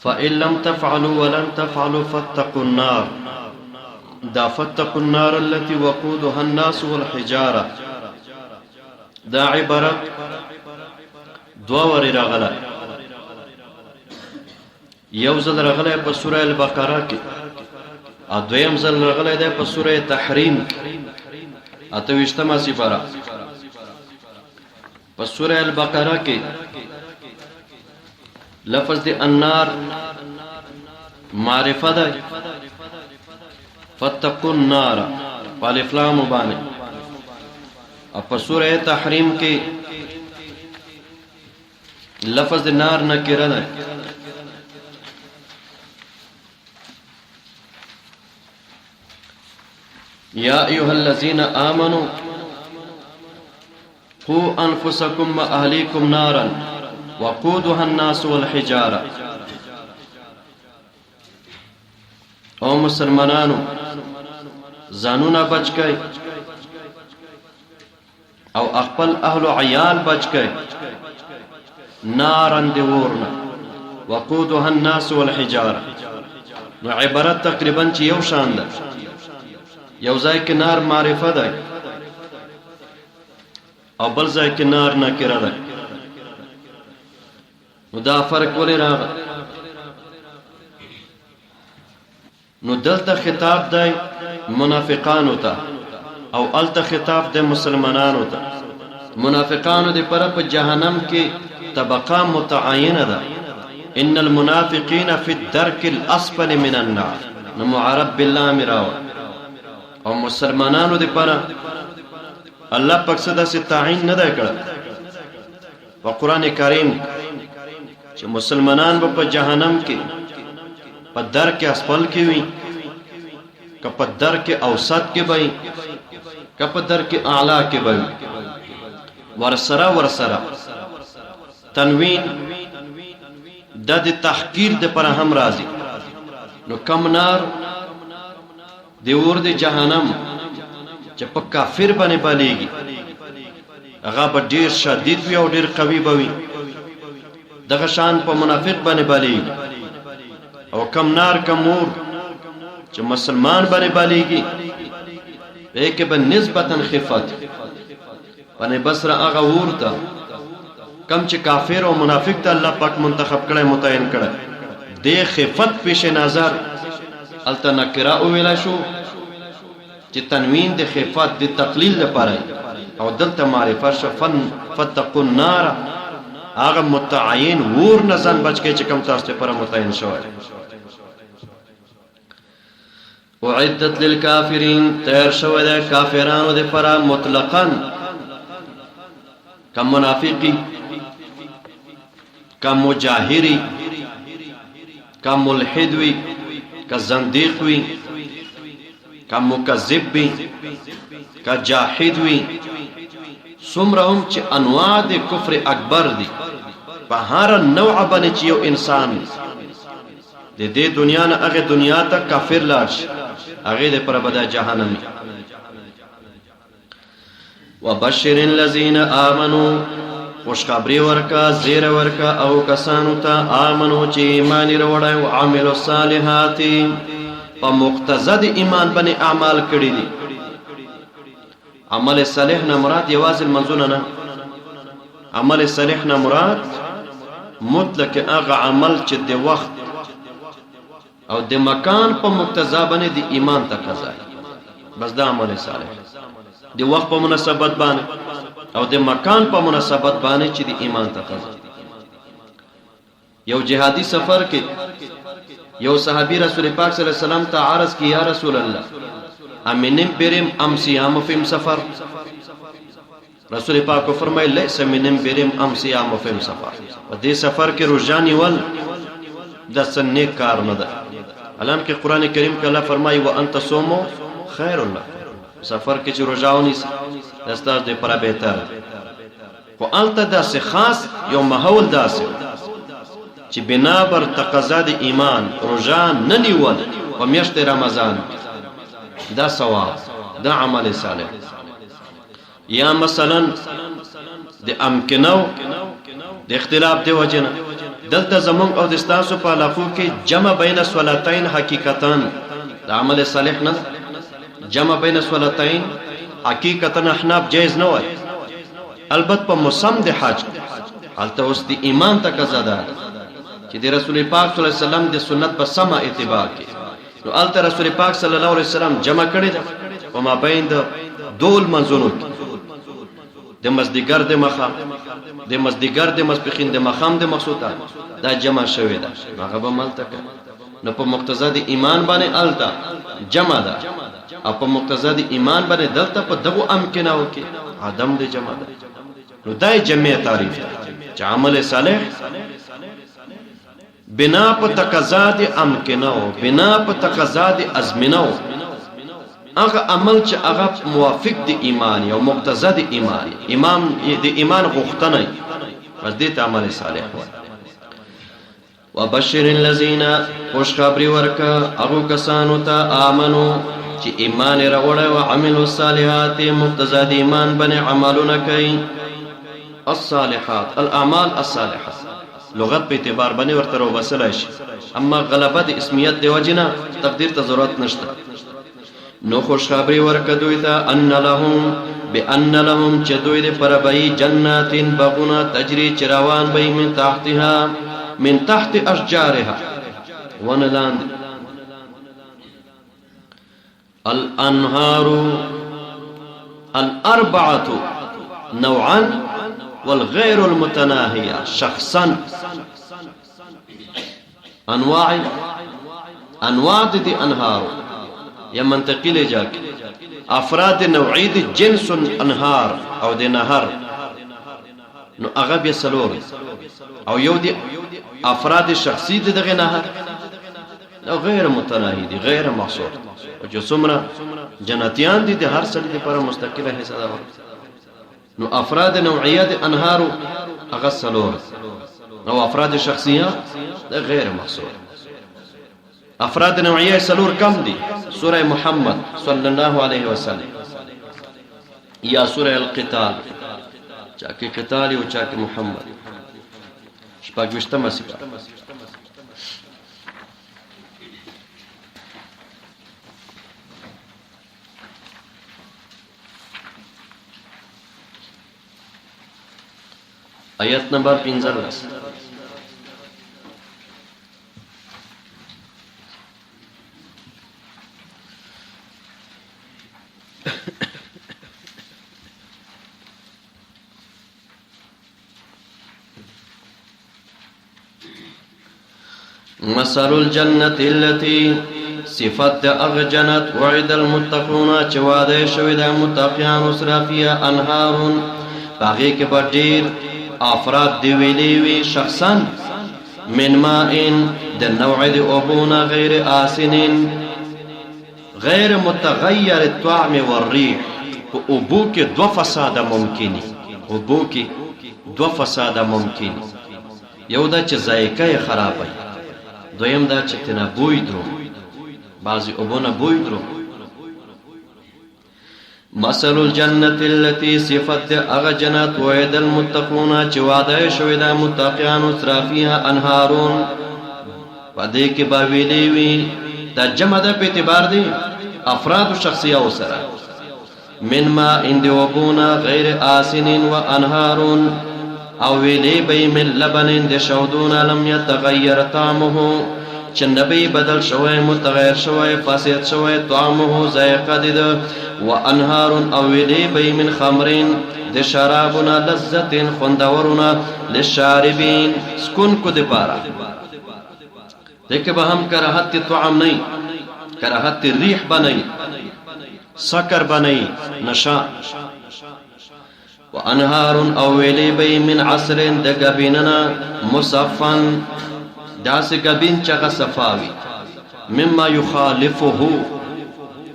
فإن لم تفعلوا ولن تفعلوا فاتقوا النار. دا فاتقوا النار التي وقودها الناس والحجارة دا عبارت دوری راغله. یو ځل راغله په سوره البقره کې، او دویم ځل راغله ده په سوره تحریم کې 28مه سپاره. په سوره البقره کې لفظ دی النار معرفه ده، فاتقوا النار الف لام باندې. او په سوره تحریم کې لفظ دی نار نکره ده. يا أيها الذين آمنوا قوا أنفسكم وأهليكم نارا وقودها الناس والحجارة. او مسلمانانو زانونا بچ گئے او اخپل اهل عیال بچ گئے نارا دیورنا وقودها الناس والحجارة. نو عبارت تقریبا چی یو شان ده. یو ځای کې نار معرفه ده او بل ځای کې نار نکره ده. نو دا فرق ولې راغی؟ نو دلته خطاب دی منافقانو ته او الته خطاب دی مسلمانانو ته. منافقانو دی پر په جهنم کې طبقه متعینه ده. ان المنافقین فی الدرک الاسفل من النار. نو معرب بالله مراو او مسلمانانو دی پر الله پاک صدا سے تعین نه ده کړ په قران کریم چې مسلمانان په جهنم کې په درک اسفل کې وي، که په درک اوسط کې وي، که په درک اعلی کې وي. ورسره تنوین د تحقیر د پر هم راځي. نو کم نار دی اور د جهنم چې په کافر باندې بلیږي هغه به ډیر شدید وي او ډیر قوي به وي. دغه شان په منافق باندې بلیږي. او کم نار کم اور چې مسلمان باندې بلیږي به کې به نسبتا خفت باندې بسره هغه اور ته کم چې کافر او منافق ته الله پاک منتخب کړي متعین کړي. د خفت پیش نظر الته نکره او ویلا شو چې تنوین د خفت د تقلیل لپاره او دلته معرفه شفن فتقوا النار هغه متعین ور نزن بچ کې چې کم تاسو پر متعین شوی. وعدت للكافرين تیر شوی د کافرانو د پر مطلقاً کم منافقی کم مجاهری کم ملحد وی کا زندیق وی کا مکذب وی کا جاحد وی. سمرهم چې انواع د کفر اکبر دي په هر نوع باندې چې یو انسان د دې دنیا نه هغه دنیا ته کافر لاړ شي هغه د پر بد جهنم. وبشر الذين آمنوا خوشخبری ورکا زیر ورکا او کسانو ته آمنو چې ایمان وروړی او عملو الصالحات په مقتضا د ایمان باندې اعمال کړی دي. عمل صالح نه مراد یوازې منځونه نه. عمل صالح نه مراد مطلق هغه عمل چې د وخت او د مکان په مقتضا باندې د ایمان تقاضا بس دا عمل صالح. د وخت په مناسبت باندې او د مکان په مناسبت باندې چې د ایمان تقاضا. یو جهادي سفر کې یو صحابي رسول پاک صلی الله علیه وسلم ته عرض کی یا رسول الله امنم برم ام صيام فیم سفر. رسول پاک فرمایي ليس منم برم ام صيام فیم سفر. په دې سفر کې روزانه ول د سنې کار نه ده. علم کې قران کریم کې الله فرمایي وان تصوموا خير لكم. سفر کې چې روزاونی استاد دې پر بهتر خو الته داسې خاص یو ماحول داسې چې بنا بر تقاضا د ایمان روزان نه نیول په میاشت رمضان دا ثواب دا عمل صالح. یا مثلا د امکنو د اختلاف دی وجنه دلته زمون او د تاسو په علاقو کې جمع بین صلاتین حقیقتاً د عمل صالح نه جمع بین صلاتین حقیقتاً احناف جایز نه وای البته په موسم د حج حالته اوس د ایمان تقاضا ده چې د رسول پاک صلی الله علیه وسلم د سنت په سما اتباع کې نو البته رسول پاک صلی الله علیه وسلم جمع کړی ده په ما بین د دول منځونو کې د مزدیګر د مخام د مزدیګر د مسبخین د مخام د مقصوده دا جمع شوی ده هغه به ملته نو په مقتضا د ایمان باندې التا جمع ده او په مقتضا د ایمان باندې دلته په دغه امکناو کې عدم د جمع ده نو دای جمع تعریف ده چې عمل صالح بنا په تقاضا د امکناو بنا په تقاضا د ازمناو هغه عمل چې هغه موافق د ایمان او مقتضا د ایمان د ایمان غوښتنه پس دې ته عمل صالح وایي وبشر الذين خوش خبري ورکا هغه کسانو ته امنو چې ایمان راوړل او عملو الصالحات مقتضا د ایمان باندې عملونه کوي الصالحات الاعمال الصالحات لغت په اعتبار باندې ورته وبسل شي اما غلبه د اسمیت دی وجنه تقدیر ته ضرورت نشته نو خوش خبری ورکا دوی تا ان لهم چه دوی دی پر بئی جنات بغنا تجری چراوان بئی من تحت اشجارها ونلاند الانهار الاربعة نوعا والغير المتناهية شخصا انواع دی انهار یا منطقی لے جا کے افراد نوعی دی جنس انهار او دی نهر نو اغب یا سلور او یو دی افراد شخصی دی دغی نهر او غیر متناهی دی غیر محصور او جو سمرا جنتیان دی دی هر سلی دی پر مستقل حصہ دا نو افراد نوعیت انهارو اغا سلور او افراد شخصیات دی غیر محصور افراد نوعیه سلور کم دی سورہ محمد صلی اللہ علیہ وسلم یا سورہ القتال چاکہ قتالی و چاکہ محمد شپاگوشتم سپار آیت نمبر 15 مثل الجنة التي صفت اغجنت وعد المتقون چواده شوید متقیان اسرا فيها انهار باغی کے بڑیر افراد دیویلیوی شخصا من مائن در نوع دی ابونا غیر آسن غیر متغیر الطعم والریح ابو کے دو فساد ممکنی ابو کے دو فساد ممکنی یو دا چه ذائقه خرابی دویم دا چه تینا بوی درو بعضی ابونا بوی درو مثل الجنة التي صفت اغا جنت وعد المتقون چه وعده شویده متقیان اسرا فيها انهارون وعده که باویلیوی دا جمع دا پی اعتبار دی افراد و شخصیه و سرا من ما اندی وبونا غیر آسن و انهارون او ویلی بی من لبن دی شودونا لم یتغیر طعمه چه نبی بدل شوی متغیر شوی فاسد شوی طعمه زیقه دید و انهارون او ویلی بی من خمرین دی شرابنا لذت خوندورنا للشاربین سکن کو دی پارا دیکھ با ہم کراہت طعم نہیں کراہت ریح بنائی سکر بنائی نشا و انہار اولی بی من عصر دا گبیننا مصفن دا سے گبین چگا صفاوی مما یخالفه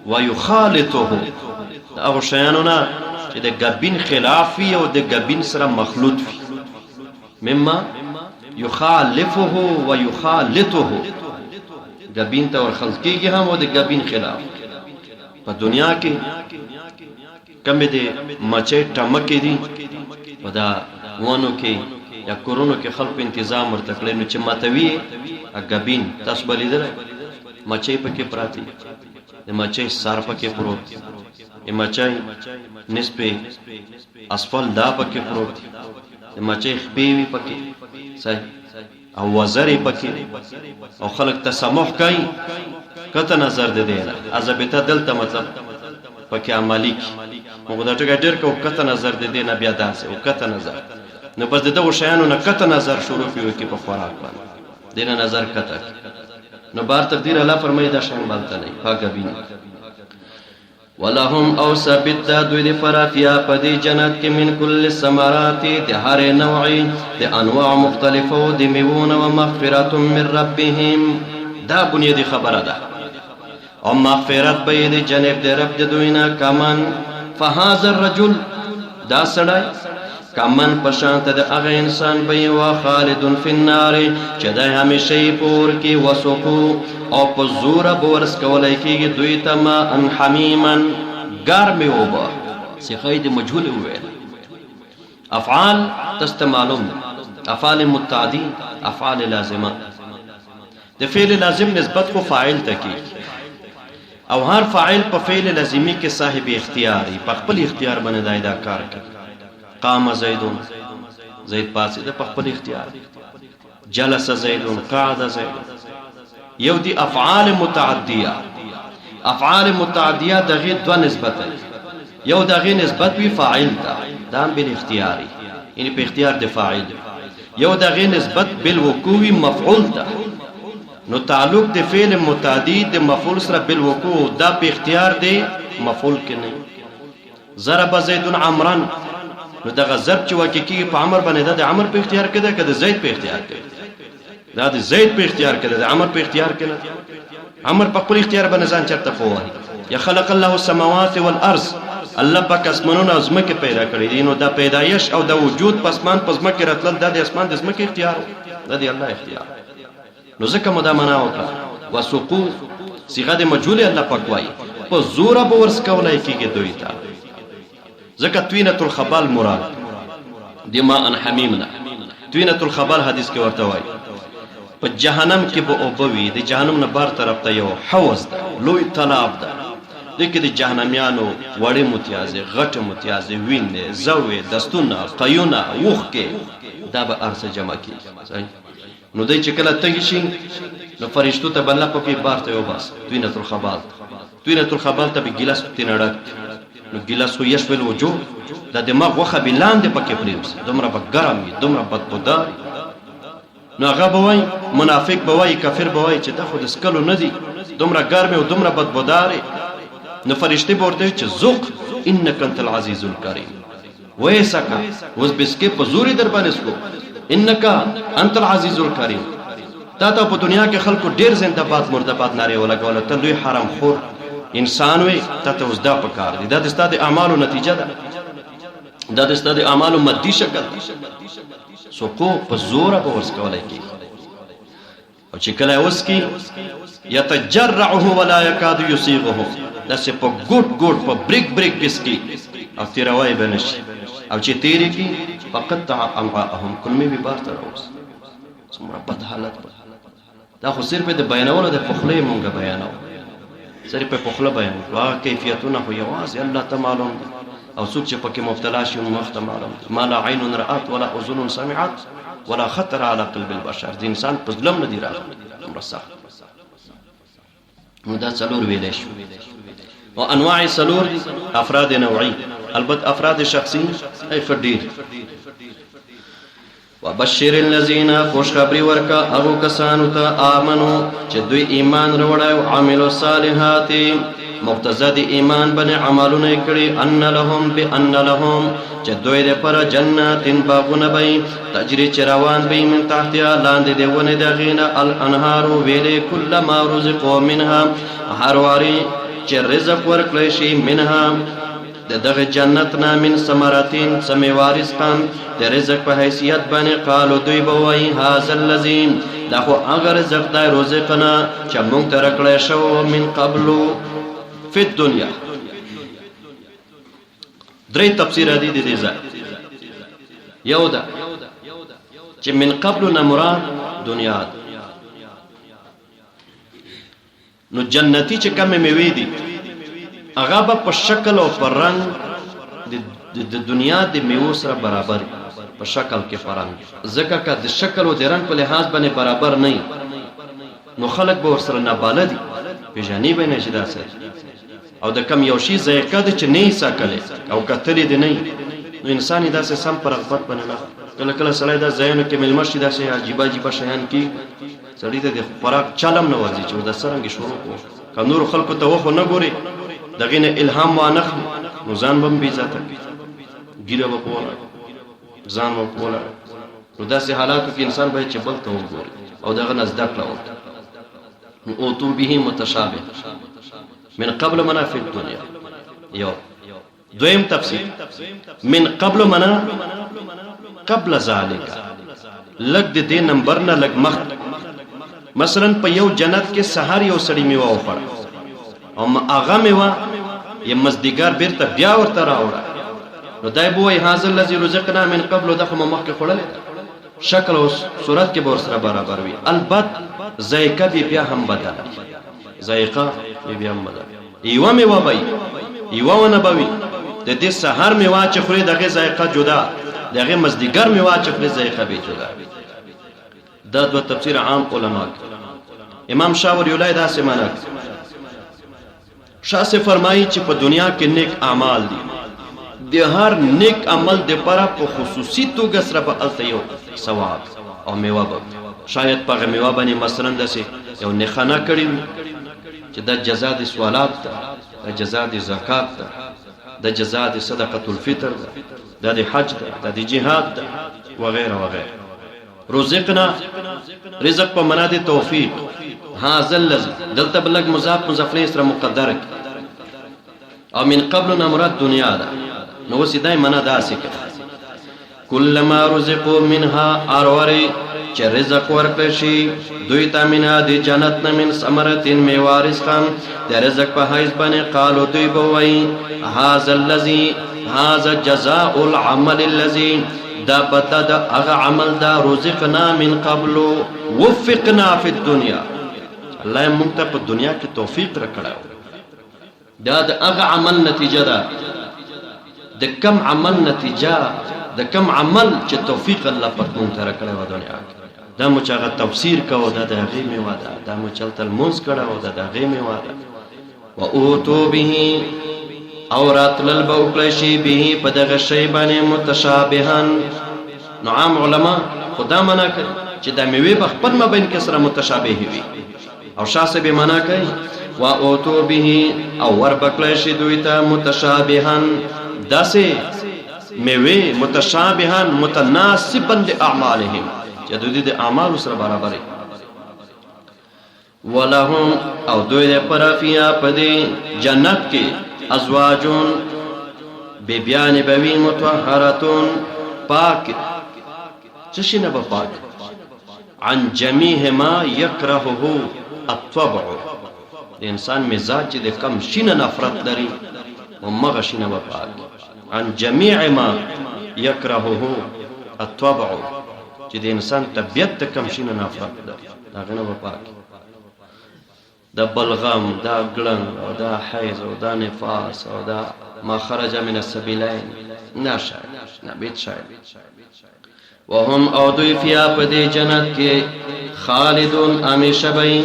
و یخالطه دا اغو شیانونا چی دا گبین خلافی و دا گبین سر مخلوط فی مما یخالفه و یخالطه گبین تا ورخلط کی گی ہم و دا گبین خلاف پا دنیا کی کمی دے مچے ٹمکی دی و دا وانو کی یا کورونو کې خلکو تنظیم ورته کړی نو چې ماتوي اګبین تاسو بلیدل مچۍ پکې پراتی د مچۍ سار پکې پروت د مچۍ نسبه اسفل دا پکې پروت د مچۍ خپېوي پکې صحیح او وزرې پکې او خلک تسامح کوي کته نظر دې دی ازبته دلته مطلب پکې عملی موږ دا ټکا ډېر کو کته نظر دې دی نه بیا داسې او کته نظر نو بس دغه شیانو نه کته نظر شروع کیږي کې په خوراک باندې دینه نظر کته نو بار تقدیر الله فرمایي دا شان باندې نه پاګبین ولهم او ثابت دوی د فرافیا پدی جنت کې من کل ثمرات د هر نوعی د انواع مختلفو د میوون او مغفرت من ربهم دا بنیادی خبره ده او مغفرت به د جنب د رب د دوینا کمن فهذا الرجل دا سړی کمن پشانت د هغه انسان به وا خالد فی النار چې د همیشه پور کې وسوقو او په زور بورس کولای کېږي دوی ته ما ان حمیمن ګرمې اوبه صيغه د مجهول وویل افعال تستمالون افعال متعدی افعال لازمه د فعل لازم نسبت کو فاعل ته کی او هر فاعل په فعل لازمی کې صاحب اختیاري په خپل اختیار باندې دایدا کار کوي قام زیدون زید پاسه د خپل اختیار جلس زیدون قعد زیدون یو دی افعال متعدیه دغه دو نسبت یو دغه نسبت وی فاعل ته دام بل اختیاري یعنی په اختیار د فاعل یو دغه نسبت بالوقوع مفعول ته نو تعلق د فعل متعدی د مفعول سره بالوقوع دا په اختیار دی مفعول کې نه ضرب زید عمرا نو دغه ضرب چې واقعي په عمر باندې د عمر په اختیار کې ده کده زید په اختیار کې دا د زید په اختیار کې ده د عمر په اختیار کې نه عمر په خپل اختیار باندې ځان چرته فوه یا خلق الله السماوات والارض الله پاک اسمانونه او زمکه پیدا کړی دي نو دا پیدایش او د وجود پسمان پزمکه راتل د اسمان د زمکه اختیار ده دی الله اختیار نو ځکه مدا معنا وکړه وسقو صيغه د مجهول الله پاک وای په زور به ورس کولای کیږي دوی ته ځکه توینه الخبال مراد دما ان حمیمنا توینه الخبال حدیث کې ورته وای په جهنم کې به او بوي د جهنم نه بار طرف ته یو حوض ده لوی تلاب ده د کې د جهنميانو وړې متیازه غټه متیازه وینې زوې دستونه قیونه وخکه دا به ارسه جمع کی نو دای چې کله تګ شي نو فرشتو ته بل په کې بار ته یو بس توینه الخبال ته به ګلاس تینړک نو ګلاس خو یش ول وجو د دماغ وخه بلاند پکې پریوس دومره بګرم دومره بدبودار نو هغه بوای منافق بوای کافر بوای چې دا خو د سکلو نه دي دومره ګرمه او دومره بدبودار نو فرشتي ورته چې ذوق انک انت العزیز الکریم ویسکا وس بسکه په زوري در باندې سکو انک انت العزیز الکریم تا ته په دنیا کې خلکو ډیر زنده باد مردباد ناره ولګول ته لوی حرام خور انسان وي ته اوس دا پکار دي دا د ستاسو اعمالو نتیجه ده دا د ستاسو اعمالو مادي شکل سوکو په زور به ورس کولای کی او چې کله اوس کی یتجرعه ولا یکاد یصيغه دا سه په ګډ په بریک بسکی او تیروای بنشي او چې تیری کی فقط امعاءهم کلمه به بار تر اوس څومره بد حالت دا خو صرف د بیانولو د فخلې مونږه بیانو صرف په فخله بیان وا کیفیتونه خو یوازې الله تعالی او څوک چې پکې مبتلا شي مخته معلوم ما لا عین رأت ولا اذن سمعت ولا خطر على قلب البشر د انسان په ظلم نه دی راغلی مرسخ نو دا څلور ویلې شو او انواع څلور افراد نوعی البته افراد شخصی ای فردی وبشر الذين خوش خبری ورکا هغه کسانو ته امنو چې دوی ایمان وروړي او عملو صالحات مقتضا د ایمان باندې عملونه کړي ان لهم چې دوی لپاره جناتین باغونه به تجری چروان به من تحتها لاندې دیونه دغینه الانهار ویلې کله ما رزقو منها هر واری چې رزق ورکړي شي منها دغه جنت نا من ثمراتین سمیوارستان د رزق په حیثیت باندې قالو دوی به وای هاذا الذی دا خو هغه رزق دی رزقنا چې موږ ته راکړی شو من قبل فی الدنیا درې تفسیر دي د دې ځای یو دا چې من قبل نه مراد دنیا ده. نو جنتی چې کومه میوې دي هغه به په شکل او په رنگ د دنیا د میوو سره برابر په شکل کې فرق ځکه که د شکل او د رنگ په لحاظ باندې برابر نه نو خلک به ورسره ناباله دي پیژنې به نه شي داسې او د کم یو شي ذایقه ده چې نه ساکلې او کتلې دي نه نو انسان یې داسې سم پر رغبت باندې نه کله کله سړی دا ځایونو کې ملمه شي داسې عجیبه عجیبه شیان کې سړی ته د خوراک چلم نه ورځي چې د څرنګه شروع کړو که نور خلکو ته وخو نه ګوري دغه نه الهام وانخ نو ځان به بې عزته ګیره به کوله ځان به کوله نو داسې حالاتو کې انسان باید چې بل ته وګوري او دغه نه زده کړه وکړي. اوتو به متشابه من قبل منا فی الدنیا. یو دویم تفسیر من قبل منا قبل ذالک لګ د دې نمبر نه لګ مخ مثلا په یو جنت کې سحر یو سړی میوه وخوړه او هغه میوه یې مزدګار بیرته بیا ورته راوړه نو دای بوای حاصل الذی رزقنا من قبل دغه مخ کې خړل شکل او صورت کې به سره برابر وي البته ذایقه بیا هم بدل ذایقه بیا هم بدل ایوه میوه وای ایوه ونه بوي د دې سحر میوه چې خوري دغه ذایقه جدا دغه مزدګر میوه چې خوري ذایقه به جدا. دا دو تفسیر عام علما امام شاه ولی الله دا سمانه شاه سے فرمایي چې په دنیا کې نیک اعمال دي د هر نیک عمل د پر په خصوصي توګه سره به التیو ثواب او میوه به شاید په میوه باندې مثلا داسې یو نخانه کړی چې د جزاء د سوالات د جزاء د زکات د جزاء د صدقه الفطر د حج د جهاد وغيرها وغيرها. رزقنا رزق په معنا د توفیق هاذا الذي دلته بلګ مضاف مضاف له سره مقدر او من قبل مراد دنیا ده نو سیدای معنا ده اسکه کلما رزقوا منها اروری چې رزق ورکړي شي دوی ته مینا د جنت نه من ثمرتين میوارث خان د رزق په حیث باندې قالو دوی بوي هاذا الذي هاذا جزاء العمل الذي دا بدل دا اغا عمل دا رزقنا من قبل وفقنا فی الدنیا اللہ مونږ ته په دنیا کې توفیق راکړو دا د اغا عمل نتیجه ده د کم عمل نتیجه د کم عمل چې توفیق الله پاک مونږ ته راکړو دنیا کې دا مو چې هغه تفسیر کوو دا د هغې میوه ده دا مو چلته لمونځ کړو دا د هغې میوه ده و اوتو به او راتلل به وکړی شي به په دغه شی باندې متشابهان. نو عام علما خدا معنا کوي چې د میوې په خپل مابین کې سره متشابه وي او شاسه به معنا کوي و اوتو به او ور بکړی شي دوی ته متشابهان داسې میوې متشابهان متناسبا لاعمالهم چې دوی د اعمال سره برابر وي. ولهم او دوی لپاره فيها پدې جنت کې ازواجون بیبیان بوی متطهراتون پاک چشی نبا پاک عن جمیع ما یکرهه الطبع انسان مزاج د کم شین نفرت لري و مغه شین نبا پاک عن جمیع ما یکرهه الطبع چې د انسان طبیعت د کم شین نفرت لري دا نبا پاک دا بلغم دا گلن او دا حیض او دا نفاس او دا ما خرج من السبیلین ناشا نبیت شاید وهم او دوی فیا پدی جنت کے خالدون امیشہ بئی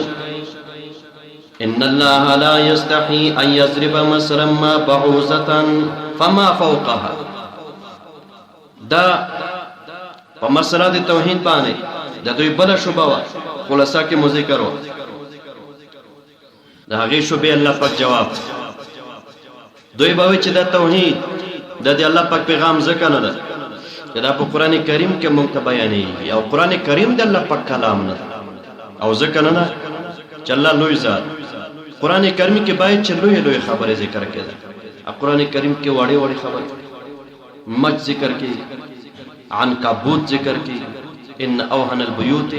ان اللہ لا یستحی ان یضرب مثلا ما بعوزتا فما فوقها دا پا مسئلہ دی توحید بانے دا دوی بلا شبہ خلاصہ کی مذکر ہو دا هغه شوبې الله پاک جواب دوی به چې دا توحید د الله پاک پیغام ځکه نه ده چې دا په قران کریم کې موږ ته بیانېږي او قران کریم د الله پاک کلام نه او ځکه نه ده چې الله لوی ذات قران کریم کې باید چې لوی لوی خبره ذکر کړي قران کریم کې وړي وړي خبره مچ ذکر کړي عنکبوت ذکر کړي ان اوهن البیوت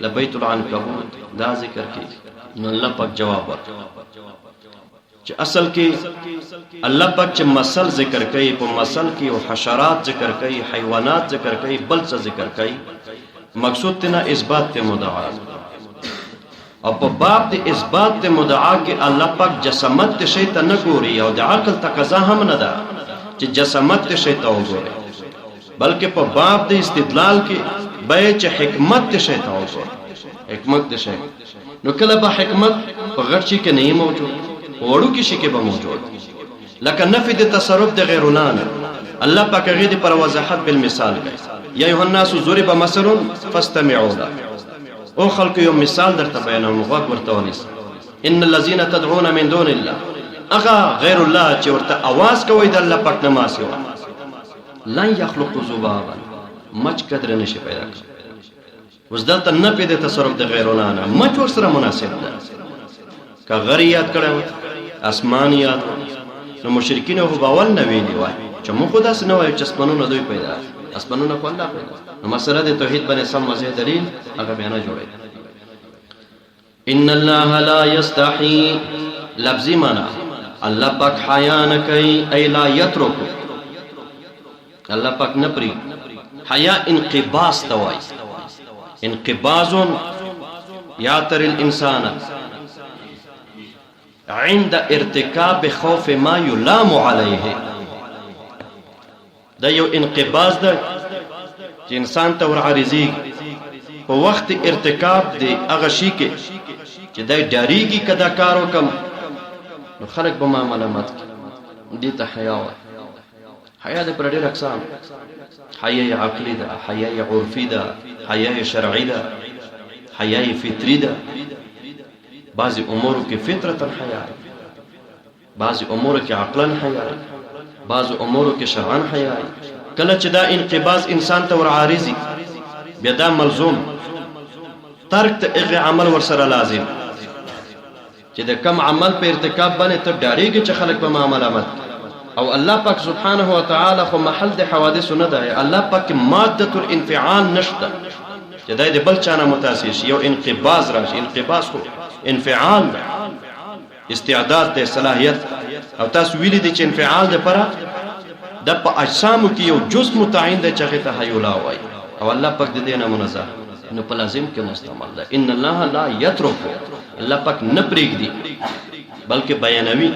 لبیت العنکبوت دا ذکر کړي نو الله پاک جواب ورکړي چې اصل کې الله پاک چې مثل ذکر کوي په مثل کې او حشرات ذکر کوي حیوانات ذکر کوي بل څه ذکر کوي مقصود تینا اثبات تے مدعا او په باب د اثبات تے مدعا کې الله پاک جسمت تے شی ته نه ګوري او د عقل تقاضا هم نه ده چې جسمت تے شی ته وګوري بلکې په باب د استدلال کې به چې حکمت تے شی ته وګوري حکمت تے شی نو کله به حکمت په غټ شي کې نه موجود وړو کې شي کې به موجود لکه نفي د تصرف د غیرنا الله پاک غي پر وضاحت بالمثال کوي یا ایها الناس ضرب مثل فاستمعوا له او خلق یو مثال درته بیانوم غوږ ورته ونیسه ان الذين تدعون من دون الله اغا غیر الله چې ورته आवाज کوي د الله پاک نه ما سوا لن يخلقوا ذبابا مچ قدر نشي پیدا کوي اوس دلته نه پیدا تصرف د غیرونه نه مچ ور سره مناسب ده کا غری یاد کړو اسمان یاد نو مشرکین او باول نه ویلی وای چې موږ خدا سره وای چې اسمانونه دوی پیدا اسمانونه کو الله پیدا نو مسله د توحید باندې سم واضح دلیل هغه بیان جوړي ان الله لا یستحی لفظی معنا الله پاک حیا نه کوي ای لا یترک الله پاک نه پری حیا انقباض توای انقباض یاتر الانسان عند ارتكاب خوف ما يلام عليه دا یو انقباض ده چې انسان ته ورعارضي په وخت ارتکاب دی هغه شي کې چې دا ډاریږي کدا کار وکم نو خلق به ما ملامت دي ته حیا حیا د پر ډېر اقسام حیا عقلی ده حیا عرفی ده حیا شرعی ده حیا فطری ده بعض امور کې فطرت الحیا بعض امور کې عقلا حیا بعض امور کې شرعا حیا کله چې دا انقباض انسان ته ورعارضي بیا دا ملزوم ترک ته عمل ورسره لازم چې د کم عمل په ارتکاب باندې ته ډاریږي چې خلک به معاملات او الله پاک سبحانه و تعالی خو محل د حوادث نه ده الله پاک ماده الانفعال نشته چې دا د بل چانه متاثر شي یو انقباض راشي انقباض خو انفعال استعداد ته صلاحیت او تاسو ویلي دي چې انفعال د پره د په اجسامو کې یو جزء متعین د چغه ته حیولا وای او الله پاک د دې نه منزه نو په لازم کې مستعمل ده ان الله لا یترک الله پاک نه پرېږدي بلکې بیانوي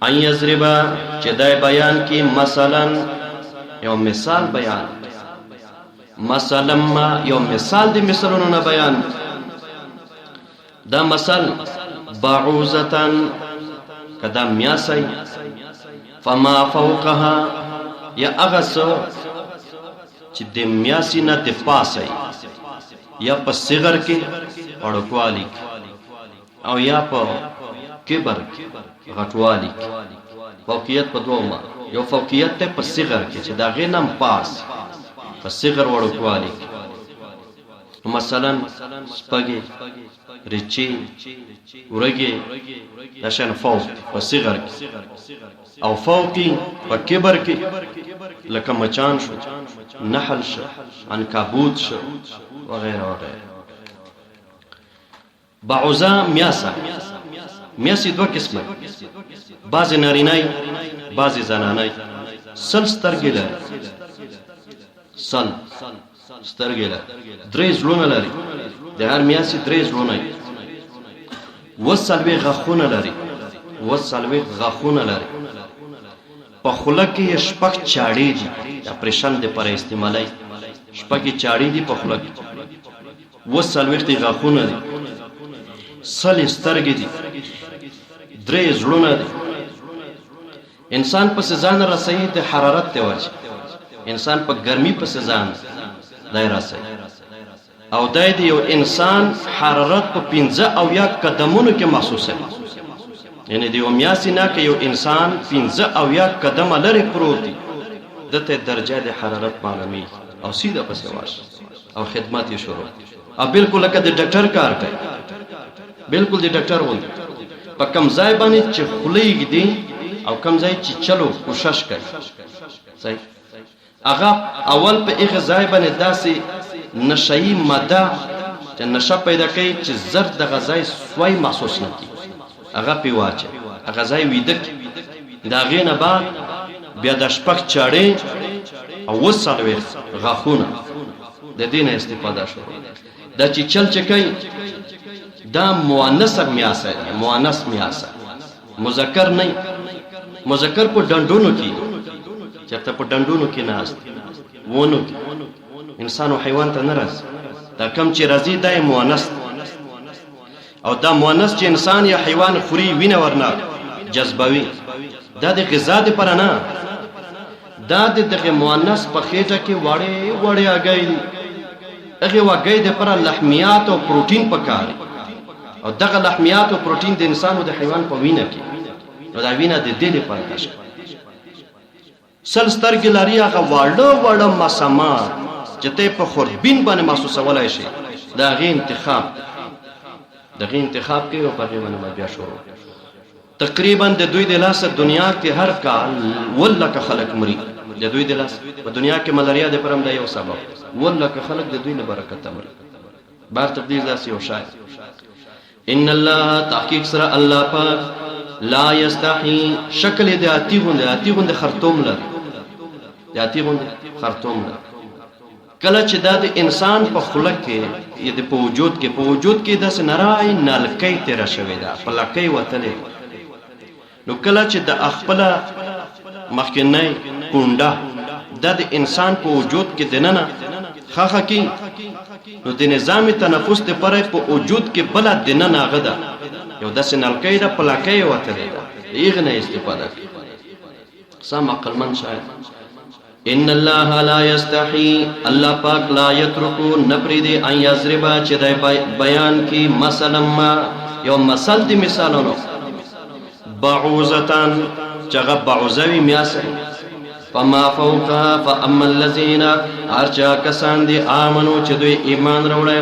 ان یضرب چې دای بیان کې مثلا یو مثال بیان مثلا ما یو مثال د مثالونو نه بیان دا مثل بعوزتن کدا میاسی فما فوقها یا اغسو چې د میاسی نه د پاسي یا په صغر کې اړکوالی او یا په کبر غټوالی فوقیت په دوه یو فوقیت ته په صغر کې چې دا غینم پاس په صغر اړکوالی مثلا سپګي رچی ورګي دشن فوق په صغر کې او فوقي په کبر کې لکه مچان شو نحل شو عنکبوت شو وغيرها وغيرها بعوزا میاسي دو قسمه بعض نارینای بعض زنانای سل سترګې لري سل سترګې لري درې زلونه لري د هر میاسي درې زلونه وسلوي غخونه لري وسلوي غخونه لري په خوله کې شپږ چاړې دي اپریشن د پر استعمالي شپږ چاړې دي په خوله کې وسلوي غخونه دي سل سترګې دي درې زلونه دي انسان په ځان رسېږي د حرارت ته ورشي انسان په ګرمي په ځان دای راسي او دای دی یو انسان حرارت په 15 او یا قدمونو کې محسوسه یعنی دی میاسي نه کې یو انسان 15 او یا قدم لري پروت دی دته درجه د حرارت معلومي او سیده پسې واش او خدمات یې شروع او بالکل لکه د ډاکټر کار کوي بالکل د ډاکټر وند په کم ځای باندې چې خلیګ دی او کم ځای چې چلو کوشش کوي صحیح هغه اول په هغه ځای باندې داسې نشئی ماده چې نشه پیدا کوي چې زرد د غذای سوی محسوس نه کی هغه پیواچه هغه ځای ویده دا غینه بعد بیا د شپږ چاړې او وسلوي غاخونه د دین استفاده شروع دا چې چل چکای دا مؤنث میاسه مؤنث میاسه مذکر نه مذکر په ډندونو کې چرته په ډندونو کې نه است وونو کې انسان او حیوان ته نه راځي دا کم چې راځي دا مؤنث او دا مؤنث چې انسان یا حیوان خوري وینه ورنه جذبوي دا د غذا د پر نه دا دغه مؤنث په خېټه کې وړې وړې اگې هغه وګې د پر لحمیات او پروتین پکاري او دغه لحمیات او پروتین د انسان او د حیوان په وینه کې نو دا وینه د دې لپاره کش سل سترګې لري هغه وړو وړو مسامات چې ته په خوربین باندې محسوسولای شي دا غي انتخاب دغه انتخاب کې او په باندې بیا شروع تقریبا د دوی د لاس دنیا کې هر کال ولک خلق مري د دوی د لاس په دنیا کې ملاریا د پرم د یو سبب ولک خلق د دوی نه برکت مري بار تقدیر داسې او شاید ان الله تحقیق سره الله پاک لا یستحی شکل د اتی غوند خرطوم لري د اتی غوند خرطوم لري کله چې د انسان په خلق کې یا د په وجود کې د سنرای نالکې تیر شوی دا پلکې وتلې نو کله چې د خپل مخکنی کونډه د انسان په وجود کې دننه خاخه کې نو د نظام تنفس ته پرې په وجود کې بل دننه غدا یو د سنلکې د پلکې وتلې دا یې نه استفاده سم عقل من شاید ان الله لا یستحی الله پاک لا یترکو نفرید ان یضربا چې د بیان کې مثلا ما یو مثال دی مثالونو بعوزتان چغه بعوزوی میاسه فما فوقها فاما الذين ارجا کسان دي امنو چې دوی ایمان وروړي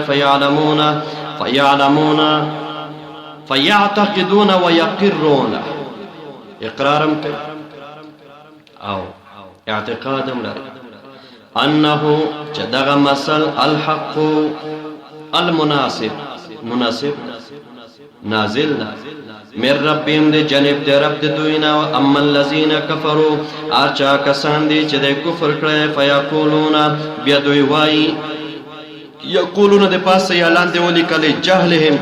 فيعتقدون ويقرون اقرارم کوي او اعتقادم لري انه چې دغه مثل الحق المناسب نازل من ربهم د جانب د رب د دوینا او اما الذين كفروا ارچا کسان دي چې د کفر کړي فیقولون بیا دوی وای یقولون د پاسه اعلان دی ولي کله جهلهم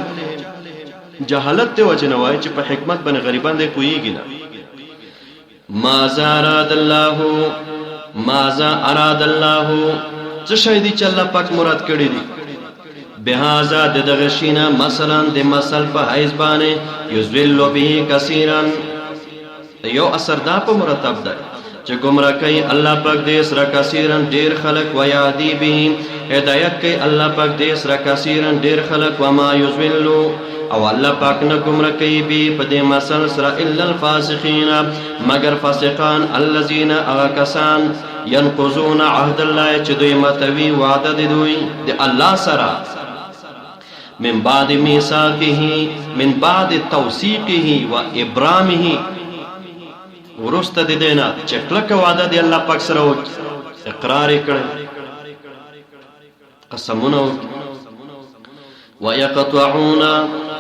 جهالت ته وجه نه وای چې په حکمت باندې غریبان دي کویږي نه ماذا اراد الله څه شي دي چې الله پاک مراد کړی دي بهذا دغه شینا مثلا د مثل په حیث باندې یذل به کثیرا یو اثر دا په مرتب ده چې گمراه کوي الله پاک دې سره کثیرا ډیر خلق و یادی به هدایت کوي الله پاک دې سره کثیرا ډیر خلق و ما یذل او الله پاک نه گمراه کوي به په دې مثل سره الا الفاسقین مگر فاسقان الذين اغکسان ينقضون عهد الله چې دوی ماتوي وعده د دوی د الله سره من بعد میثاقه من بعد توثیقه و ابرامه ورسته د دینه چې کلک وعده دی الله پاک سره اقرار کړي قسمونه ويقطعون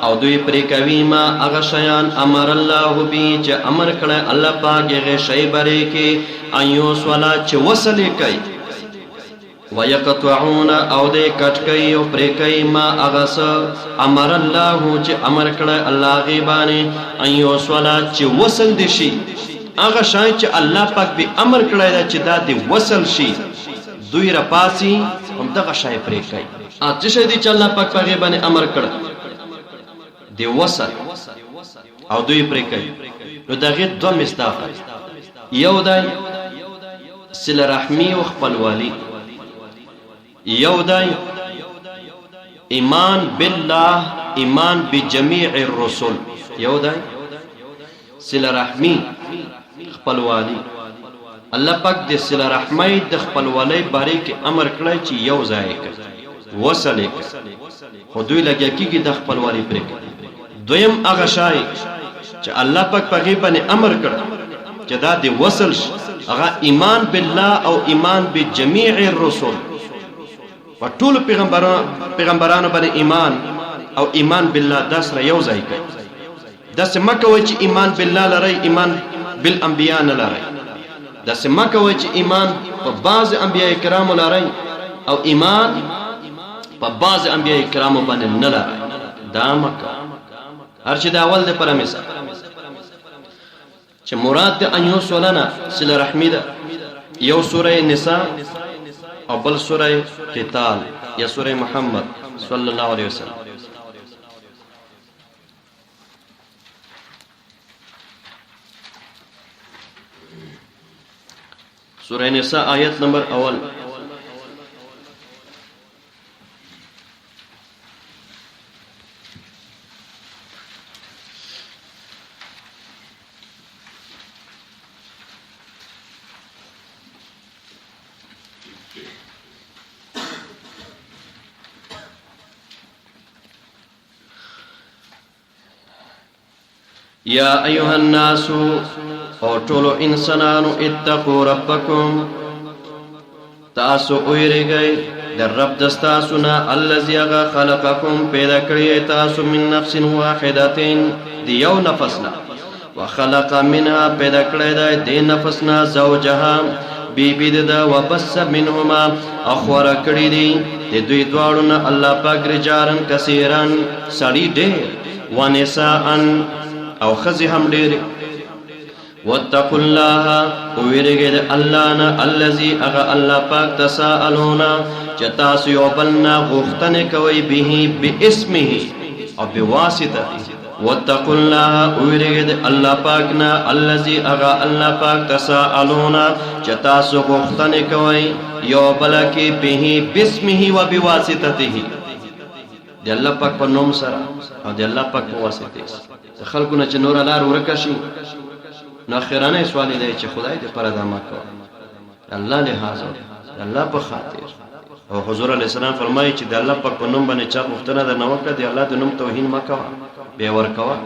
او دوی پرې کوي ما هغه شیان امر الله به چې امر کړي الله پاک هغه شی بره کې ايو صلا چې وصل کوي ويقطعون او دې کټ کوي او پرې کوي ما هغه امر الله چې امر کړي الله غیبانه ايو صلا چې وصل دي شي هغه شی چې الله پاک به امر کړي دا چې دا دې وصل شي دوی را پاسي هم دغه شی پرې کوي چې شی دي چې الله پاک په غیبانه امر کړي دی وصل او دوی پرې کوي نو دغه دوه مصداق یو دای صله رحمی او خپلوالی یو دای ایمان بالله ایمان بجميع الرسل یو دای صله رحمی خپلوالی الله پاک د صله رحمی د خپلوالی باره کې امر کړی چې یو ځای کړي وصل کړي خو دوی لګیا کیږي د خپلوالی پرې کوي دویم هغه شای چې الله پاک په غیبه امر کړ چې دا دی وصل هغه ایمان بالله او ایمان بجميع الرسل وټول پیغمبرانو باندې ایمان او ایمان بالله دا سره یو ځای کوي دا سمکه وای چې ایمان بالله لري ایمان بالانبیاء نه لري دا سمکه وای چې ایمان په بعض انبیاء کرام لري او ایمان په بعض انبیاء کرامو باندې نه لري دا مکه هر چې دا اول د پر مثال چې مراد د انیو سولنا صله رحمی ده یو سوره نساء او بل سوره قتال یا سوره محمد صلی الله علیه وسلم سوره نساء آیت نمبر اول يا أيها الناس أوتولو إنسانانو اتقوا ربكم تاسو اویرگئی در رب دستاسونا الذي اغا خلقكم پیدا کری تاسو من نفس واحدتين دیو نفسنا وخلق منها پیدا کری دا دی نفسنا زوجها بیبی دا وبس منهما اخور کری دی دوی دوارنا اللہ پاک رجارن کثیرن سڑی دیر ونساءن او خزی هم دیر واتقوا الله ويرجد الله الذي اغا الله پاک تساءلون چتاس یوبلنا غختن کوي به باسمه او بواسطه واتقوا الله ويرجد الله پاکنا الذي اغا الله پاک تساءلون چتاس غختن کوي یوبلکی به باسمه و بواسطته دی الله پاک په نوم سره او دی الله پاک په واسطه خلقونه چې نور لار ورکشي نو اخرانه سوال دی چې خدای دې پر ادا ما کو الله له حاضر الله په خاطر او حضور علی السلام فرمایي چې د الله په نوم باندې چا مفتنه ده نو کړه دی الله د نوم توهین مکوا به ور کوا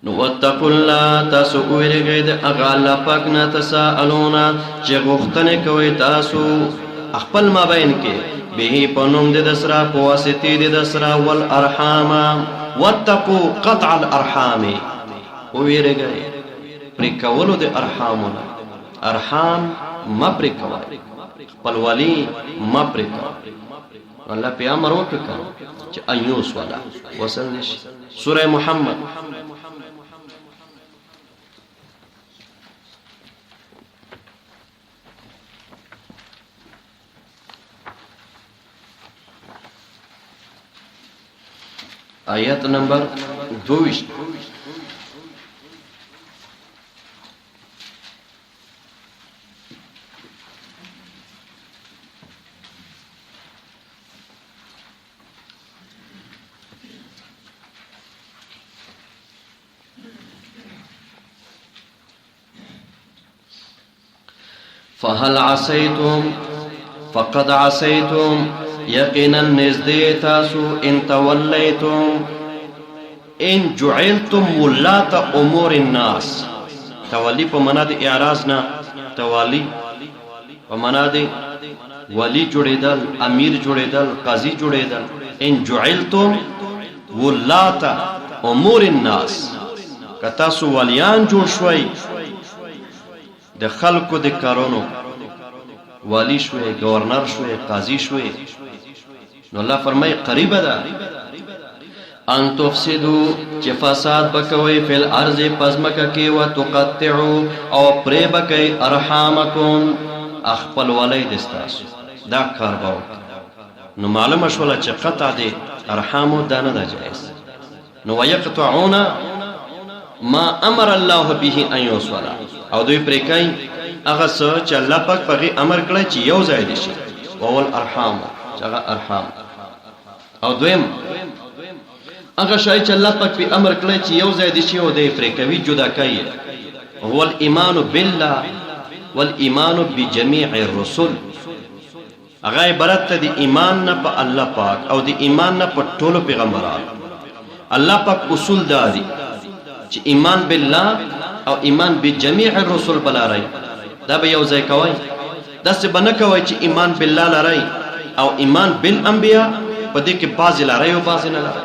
نو واتقوا الله تاسو ویریږئ د هغه الله پاک نه تساءلون چې غوښتنه کوي تاسو خپل مابین کې به په نوم د دسرا په واسطه د دسرا والارحام واتقوا قطع الارحام ویریږئ پریکولو د ارحامونه ارحام ما پریکوا خپل والی ما پریکوا الله په امر وکړه چې ایوس والا وصل نشي سوره محمد آیت نمبر 22 فهل عصيتم فقد عصيتم يقينا نزدي تاسو ان توليتم ان جعلتم ولاة امور الناس تولي په معنا د اعراض نه توالي په معنا د ولی جوړیدل امیر جوړیدل قاضي جوړیدل ان جعلتم ولاة امور الناس کتا سو ولیان جوړ شوي د خلقو د کارونو والی شوی گورنر شوی قاضی شوی نو الله فرمای قریب ده ان تفسدو چې فساد بکوي فل ارض پزمکه کې وتقطعوا او پرې بکي ارحامکم خپل ولید استاسو دا کار باو نو معلومه شوله چې قطع دي ارحامو دانه ده جائز نو ويقطعون ما امر الله به ان يوصل او دوی پرې کوي هغه څه چې الله پاک په امر کړی چې یو ځای دي شي اول ارحام هغه ارحام او دویم هغه شای چې الله پاک په امر کړی چې یو ځای دي شي او دوی پرې کوي جدا کوي هو الايمان بالله والايمان بجميع الرسل هغه عبارت دي ایمان نه په الله پاک او د ایمان نه په ټولو پیغمبرانو الله پاک اصول داري چې ایمان بالله او ایمان بجميع الرسل بلاري دا به یو ځای کوي دا څه بنه کوي چې ایمان بالله لري او ایمان بالانبیاء په دې کې بعض لري او بعض نه لري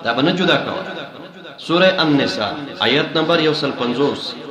دا بنه جدا کوي سوره النساء آیت نمبر 150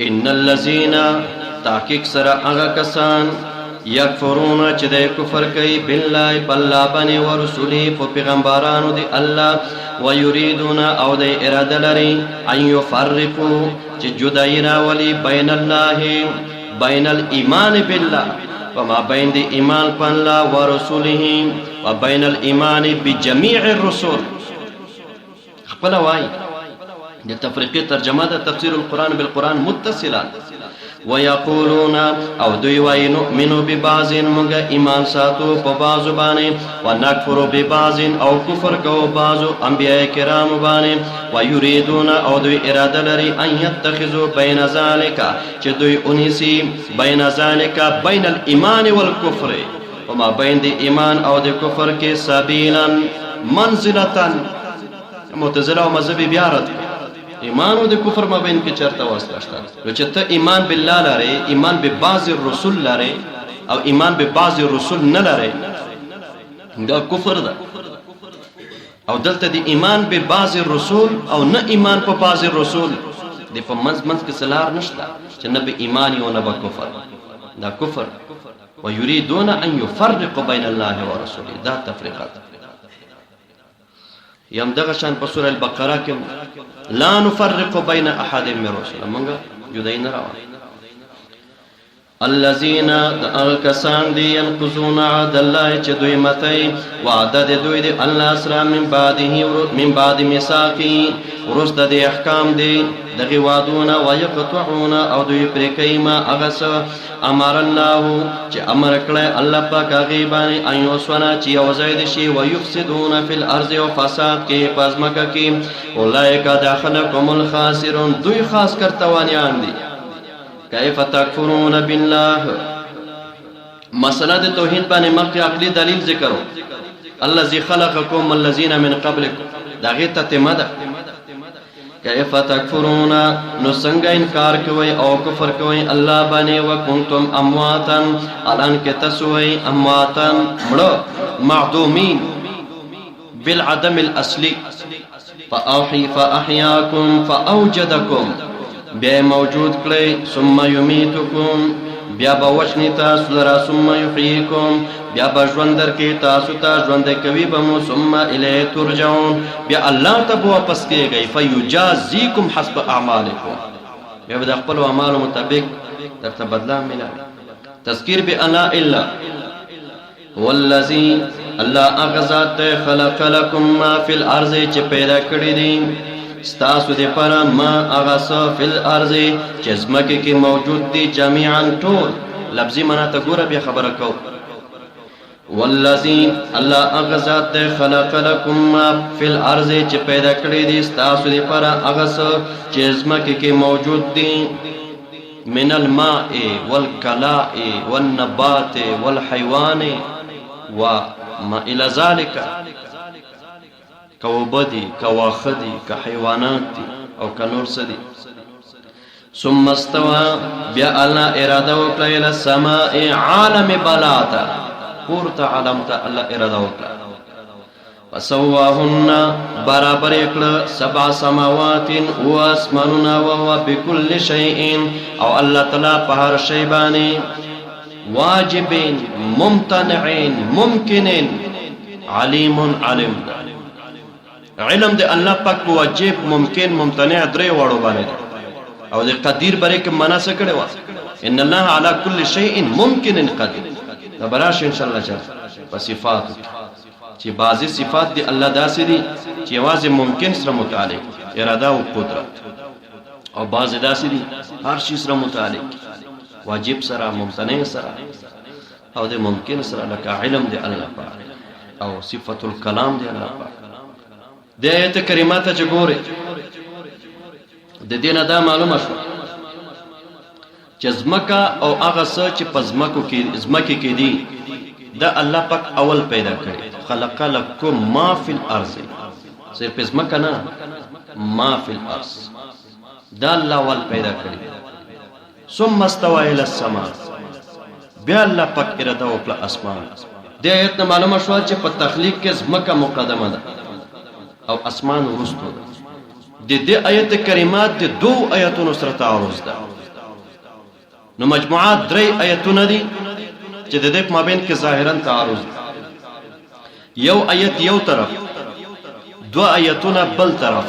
ان الذين تحقیق سره هغه کسان یکفرون چې د کفر کوي بالله بالله باندې او رسوله په پیغمبرانو دی الله ويريدون او د اراده لري ان يفرقوا چې جدای راولي بین الله بین الايمان بالله وما بین د ایمان په الله او رسوله وبين الايمان بجميع الرسل خپل وای د تفریقی ترجمه د تفسیر القرآن بالقرآن متصلا ويقولون او دوی وای نؤمن ببعض موږ ایمان ساتو په بعض باندې ونکفر ببعض او کفر کو بعض انبیاء کرام باندې ويريدون او دوی اراده لري ان يتخذوا بين ذلك چې دوی انیسی بین ذلك بین الايمان والكفر وما بین د ایمان او د کفر کې سبیلا منزلتا معتزله او مذهبي بیا رد ایمان او د کفر ما بین کې چرته واسطه شته نو چې ته ایمان بالله لري ایمان به بعض الرسل لري او ایمان به بعض الرسل نه لري دا کفر ده او دلته د ایمان به بعض الرسل او نه ایمان په بعض الرسل د په منځ کې سلار نشته چې نه به ایمان او نه به کفر دا کفر ويريدون ان يفرقوا بين الله ورسوله دا تفریقات یم دغه شان په سوره البقره کې لا نفرق بين احد من رسل موږ جدای نه راو الذين الكسان دي ينقضون عهد الله چې دوی متي وعده د دوی د الله سره من بعد ميثاقه ورست د احکام دي دغه وعدونه ويقطعون او دوی پرې کوي ما هغه امر الله چې امر کړی الله پاک هغه باندې ايو سنا چې او زید شي ويفسدون في الارض او فساد کې پزماکه کې اولئک داخلكم الخاسرون دوی خاص کرتوانیان دي کیف تکفرون بالله مسله د توحید باندې مخکې عقلی دلیل ذکرو الذي خلقكم الذين من قبلكم داغه تتمه ده کیف تکفرون نو څنګه انکار کوي او کفر کوي الله باندې وکنتم امواتا الان کې تسوي امواتا مړه معدومین بالعدم الاصلي فاحياكم فاوجدكم بیا موجود کړي ثم يميتكم بیا به وشنی تاسو لرا ثم يحييكم بیا به ژوند درکې تاسو ته ژوند کوي به مو ثم الیه ترجعون بیا الله ته واپس کېږئ فيجازيكم حسب اعمالكم بیا به د خپل اعمالو مطابق درته بدلا ملایي تذکیر بانا الا والذي الله اغذات خلق لكم ما في الارض چې پیدا کړی دي ستاسو دې پر ما اغاث فی الارض چې زمکه کې موجود دي جميعا ټول لفظي معنا ته ګوره بیا خبره کو والذي الله اغذات خلق لكم ما فی الارض چې پیدا کړی دي ستاسو دې پر اغاث چې زمکه کې موجود دي من الماء والكلاء والنبات والحيوان وما الى ذلك کوبدی کواخدی که حیوانات دی او که نور سدی ثم استوى بیا الله اراده وکړه الى السماء عالم بلاتا پورته عالم ته الله اراده وکړه فسواهن برابر کړه سبع سماوات و اسماننا وهو بكل شيء او الله تعالی په هر شی باندې واجب ممتنع ممکن علیم علم علم د الله پاک واجب ممکن ممتنع درې وړو باندې او د قدیر بره کې معنا څه کړي وا ان الله على كل شيء ممکن قدیر دا براش ان شاء الله چا په صفات چې بعضی صفات دی الله داسې دي چې واځي ممکن سره متعلق اراده او قدرت او بعضی داسې دي هر شي سره متعلق واجب سره ممتنع سره او د ممکن سره لکه علم دی الله پاک او صفات الکلام دی الله پاک د آیت کریمه ته ګوري د دینه دا معلومه شو چې زمکه او هغه څه چې په زمکه کې دي دا الله پاک اول پیدا کړی خلق لكم ما فی الارض صرف زمکه نه ما فی الارض دا الله اول پیدا کړی ثم استوى الى السماء بیا الله پاک اراده وکړه اسمان د آیت معلومه شو چې په تخلیق کې زمکه مقدمه ده او اسمان ورستو د دې آیت کریمات د دو آیاتونو سره تعارض ده نو مجموعات 3 آیتونه دي چې د دې په مابین کې ظاهرا تعارض دی. یو آیت یو طرف، 2 آیتونه بل طرف.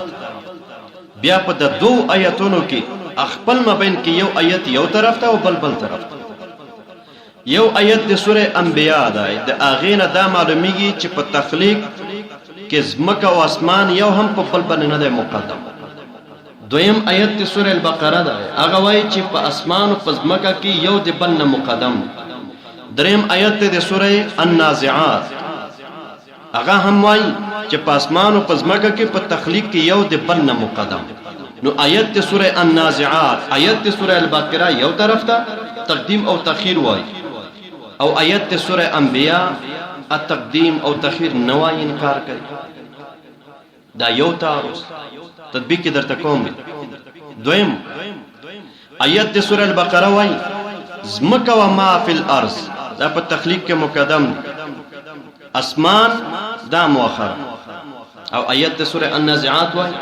بیا په د 2 آیتونو کې خپل مابین کې یو آیت یو طرف ته او بل طرف ته. یو آیت د سوره انبیاء ده، د اغه نه دا معلومیږي چې په تخلیق کې زمکه او اسمان یو هم په بل باندې نه مقدم. دویم آیت د سوره البقره ده، هغه وایي چې په اسمان او په زمکه کې یو د بل نه مقدم. دریم آیت د سوره النازعات، هغه هم وایي چې په اسمان او په زمکه کې په تخلیق کې یو د بل نه مقدم. نو آیت د سوره النازعات، آیت د سوره البقره یو طرف ته تقدیم او تاخير وایي، او آیت د سوره انبیاء التقدیم او تاخير نوای انکار کوي. دا یو تعارض تطبیق کې درته کوم. دویم آیت د سوره البقره وایي زمکه و ما فی الارض، دا په تخلیق کې مقدم، اسمان دا مؤخر. او آیت د سوره النازعات وایي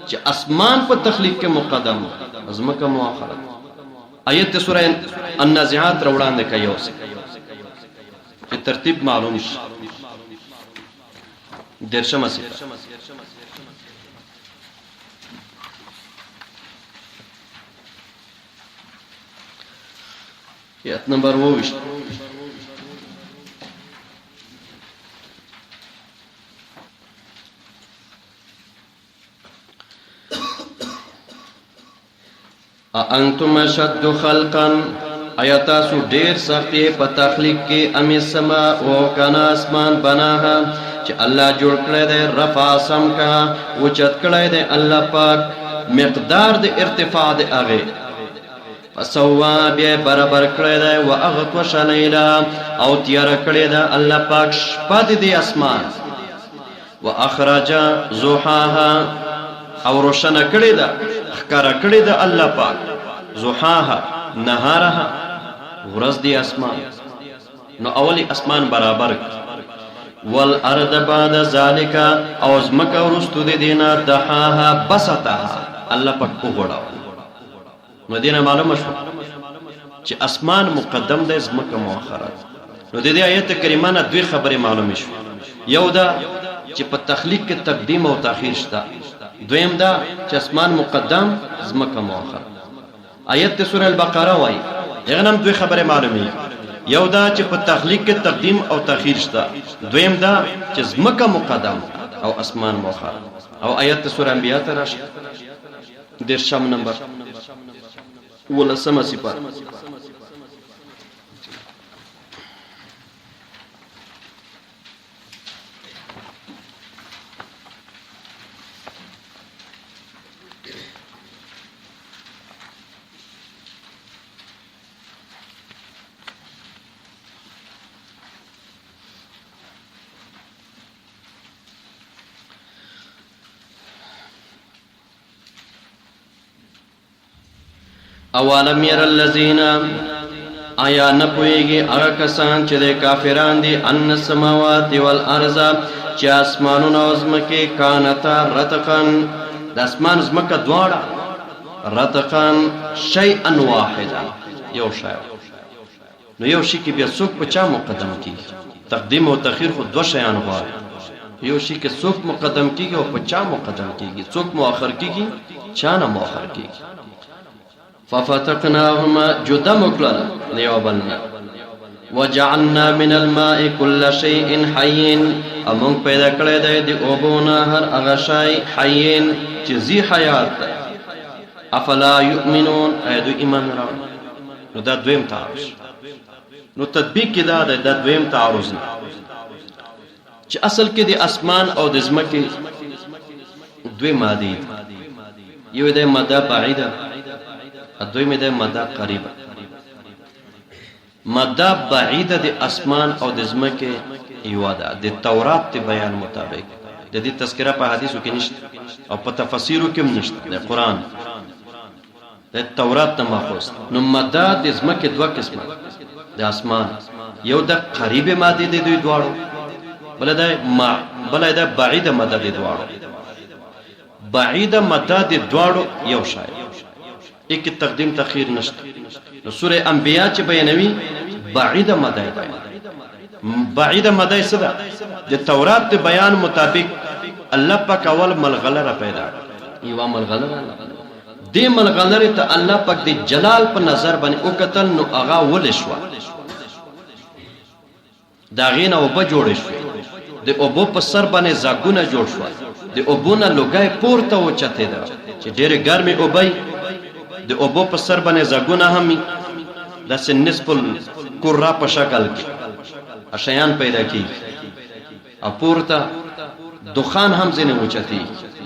چې اسمان په تخلیق کې مقدم، زمکه مؤخر. آیت د سوره النازعات راوړاندې کوي اوس چې ترتیب معلوم شي. درشمه سي آیت نمبر 22. انتم اشد خلقا، آیاتا سو ډیر سختی په تخلیق کې، ام السما او کنا اسمان بناها چې الله جوړ کړی دی، رفع سم کا اوچت کړی دی الله پاک مقدار د ارتفاع د هغه، فسوا بیا برابر کړی دی، واغطش لیلا او تیار کړی دی الله پاک شپه د اسمان، واخرج ضحاها او روشن کړی دی ښکارا کړی دی الله پاک ضحاها نهارها ورځ دی اسمان. نو اولی اسمان برابر والارض بعد ذالک او زمکه ورستو دی دینا دحاها بسطها الله پاک وګړاو. نو دینه معلومه شو چې اسمان مقدم دی زمکه مؤخره. نو د دې آیت کریمه نه 2 خبرې معلومه شو. یو دا چې په تخلیق کې تقدیم او تاخير شته. دویم دا چې اسمان مقدم زمکه مؤخر. آیت سوره البقره وایي هغه نم 2 خبره معلومه. یو دا چې په تخلیق کې تقدیم او تاخير شته. دویم دا چې زمکه مقدم او اسمان مؤخر. او آیت سوره انبیاء ته راشه درشم نمبر 18 سپاره. اولم ير الذين آیا نپویږي هغه کسان چې د کافران دي ان السماوات والارض چې اسمانونه او زمکه کانتا رتقن، د اسمان زمکه دواړه رتقن شیئا واحدا یو شی. نو یو شی کې بیا څوک په چا مقدم کیږي؟ تقدیم او تاخير خو 2 شیان غواړي. یو شی کې څوک مقدم کیږي او په چا مقدم کیږي؟ څوک مؤخر کیږي، چا نه مؤخر کیږي. ففتقناهما جدا مکلنا لیوبلنا وجعلنا من الماء كل شيء حي، امون پیدا کړی دی د اوبونه هر هغه شی حي چې ذی حیات ده. افلا یؤمنون، ایدو ایمان راوړي. نو دا دویم تعارض. نو تطبیق کې دا د دویم تعارض نه چې اصل کې د اسمان او د زمکه 2 ماده، یو د ماده بعیده، دویمه ده ماده قریبه. ماده بعیده د اسمان او د زمکه یو ده د تورات ته بیان مطابق. د دې تذکرہ په حدیثو کې نشته او په تفاسیرو کې هم نشته. د قران د تورات ته ماخوذ. نو ماده د زمکه 2 قسمه، د اسمان یو د قریبه ماده د دوی دواړو، بل ده بعیده ماده د دواړو. بعیده ماده د دواړو یو شای، ایک تقدیم تاخیر نشته. نو سوره انبیاء چې بیانوي بعیده مدای بعیده مدای څه ده؟ د تورات د بیان مطابق الله پاک اول ملغلره را پیدا یو ملغلره دې ملغلره ته الله پاک د جلال په نظر باندې او قتل نو اغا ول شو دا غینه او به جوړ شو د اوبو په سر باندې زاګونه جوړ شو د اوبونه لوګای پورته او چته ده چې ډېر ګرمي اوبای د اوبو په سر باندې زاګونه هم د نسبل قرا په شکل کې اشیان پیدا کی او پورته دخان هم زنه اوچتی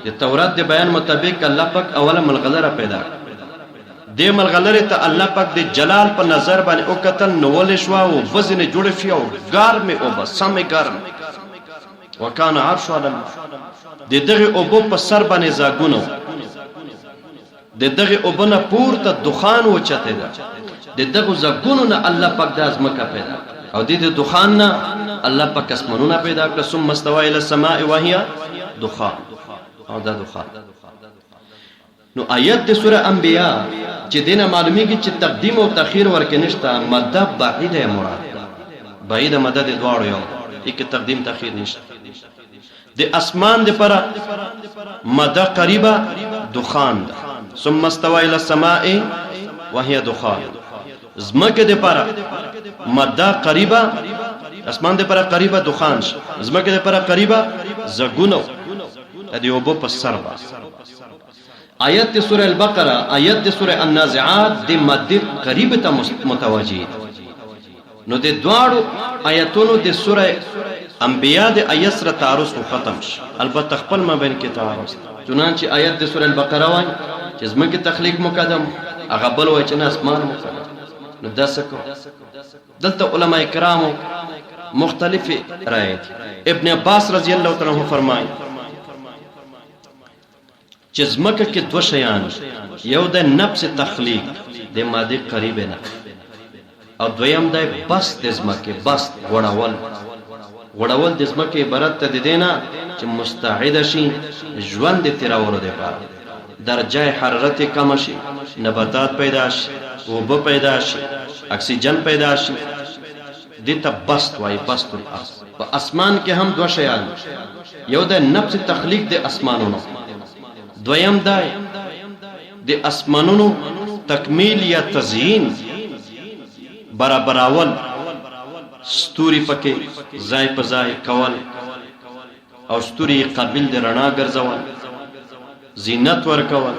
د تورات د بیان مطابق الله پاک اوله ملغلره پیدا د ملغلره ته الله پاک د جلال په نظر باندې او قتل نول شو او وزن جوړ شو او ګرمه او بسمه ګرم وکانه عرش علی د دغه اوبو په سر باندې زاګونو د دغه اوبنه پورته دخان اوچته ده د دغه زاګونو نه الله پاک د ازمکه پیدا او د دخان نه الله پاک اسمانونه پیدا کړ ثم استوى الى السماء وهي دخان او دا دخان نو آیت د سوره انبیاء چې دینه معلومیږي چې تقدیم او تاخير ورکه نشته مده بعیده مراد بعیده مده د دواړو یو یک تقدیم تاخير نشته د اسمان د پر مده قریبه دخان ثم استوى الى السماء وهي دخان زمکه د پر مده قریبه اسمان د پر قریبه دخان زمکه د پر قریبه زګونو د یوبو په سر با آیت سوره البقره آیت سوره النازعات د مده قریبه ته متوجه نو د دواړو آیتونو د سوره انبیاء د آیت سره تعارض ختم شي البته خپل مابین کې تعارض چنانچه آیت د سوره البقره وای چې زمکه تخلیق مقدم هغه بل وای چې اسمان مقدم نو داسکو دلته علماء کرامو مختلف رائے ابن عباس رضی الله تعالی عنہ فرمایي چې زمکه کې دو شیان یو د نفس تخلیق د ماده قریب نه او دویم د بس د زمکه بس وړول د زمکه عبارت ته دینا چې مستعد شي ژوند تیرولو لپاره درجه حرارت کم شي نباتات پیدا شي اوبه پیدا شي اکسیجن پیدا شي دته بست وای بست الارض په اسمان کې هم دو شیان یو د نفس تخلیق د اسمانونو دویم دای د اسمانونو تکمیل یا تزیین برابرول ستوري پکې ځای په ځای کول او ستوري قابل د رڼا ګرځول زینت ورکول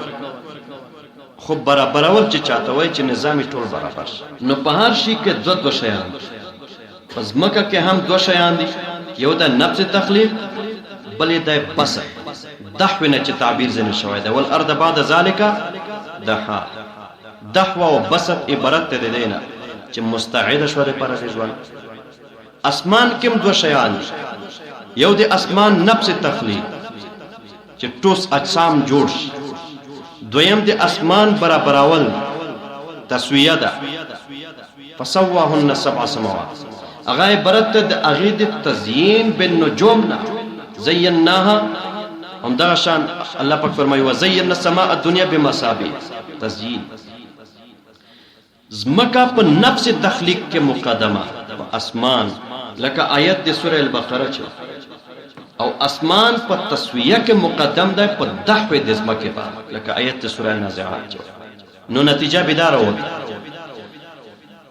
خو برابرول چې چاته وای چې نظام ټول برابر نو په هر شي کې دو شیان پس مکه کې هم دو شیان دي یو د نفس تخلیق بلې د بصر دحو نه چې تعبیر زنه شوی ده ول ارض بعد ذالک دحا دحو او بصر عبارت ته دینا چې مستعد شوه پر ژوند اسمان کې دو شیان یو د اسمان نفس تخلیق چې ټوس اجسام جوړ شي دویم د اسمان برابرول تسویه ده فسواهن سبع سماوات اغه عبارت د اغه د تزیین بالنجوم نه زیناها هم دا شان الله پاک فرمایي وزینا السماء الدنيا بمصابيح تزیین زمکا په نفس تخلیق کې مقدمه اسمان لکه آیت د سوره البقره چ او اسمان په تسویه کې مقدم ده په دحو د زمکه په لکه آیت د سوره النازعات نو نتیجه بدار و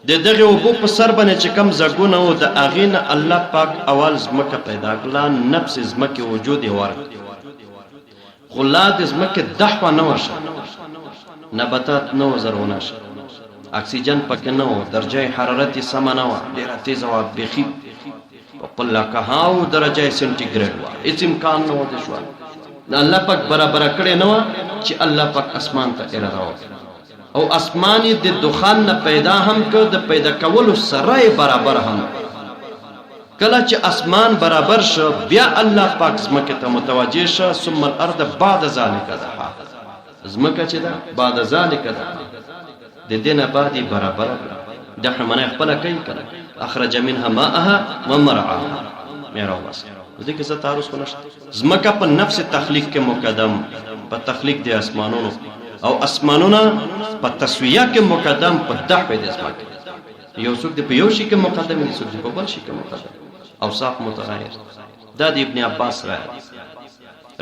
د دغه وبو په سر باندې چې کم زګونه او د اغین الله پاک اول زمکه پیدا کړه نفس زمکه وجود یې ورک خلاد زمکه دحو نه وشه نباتات نو زرونه شه اکسیجن پکې نه و درجه حرارت یې سم نه و ډیره تیز او بخي په لکه هاو درجه سنټیګریډ و هیڅ امکان نه و د ژوند الله پاک برابر کړی نه و چې الله پاک اسمان ته اراده وکړي او اسمان د دخان نه پیدا هم کړ د پیدا کولو سره برابر هم کله چې اسمان برابر شو بیا الله پاک زمکه ته متوجه شو ثم الارض بعد ذلك دحا زمکه چې دا بعد ذلك دحا د دینه بعدی برابر د حمنه خپل کوي کړه اخرج منها ماءها ومرعاها میرا واس دې کې څه تعارض ونشته زمکه په نفس تخلیق کې مقدم په تخلیق د اسمانونو او اسمانونه په تسویه کې مقدم په دحو د ځمکه یو څوک د په یو شي کې مقدم دي څوک په بل شي کې مقدم اوصاف متغیر دا د ابن عباس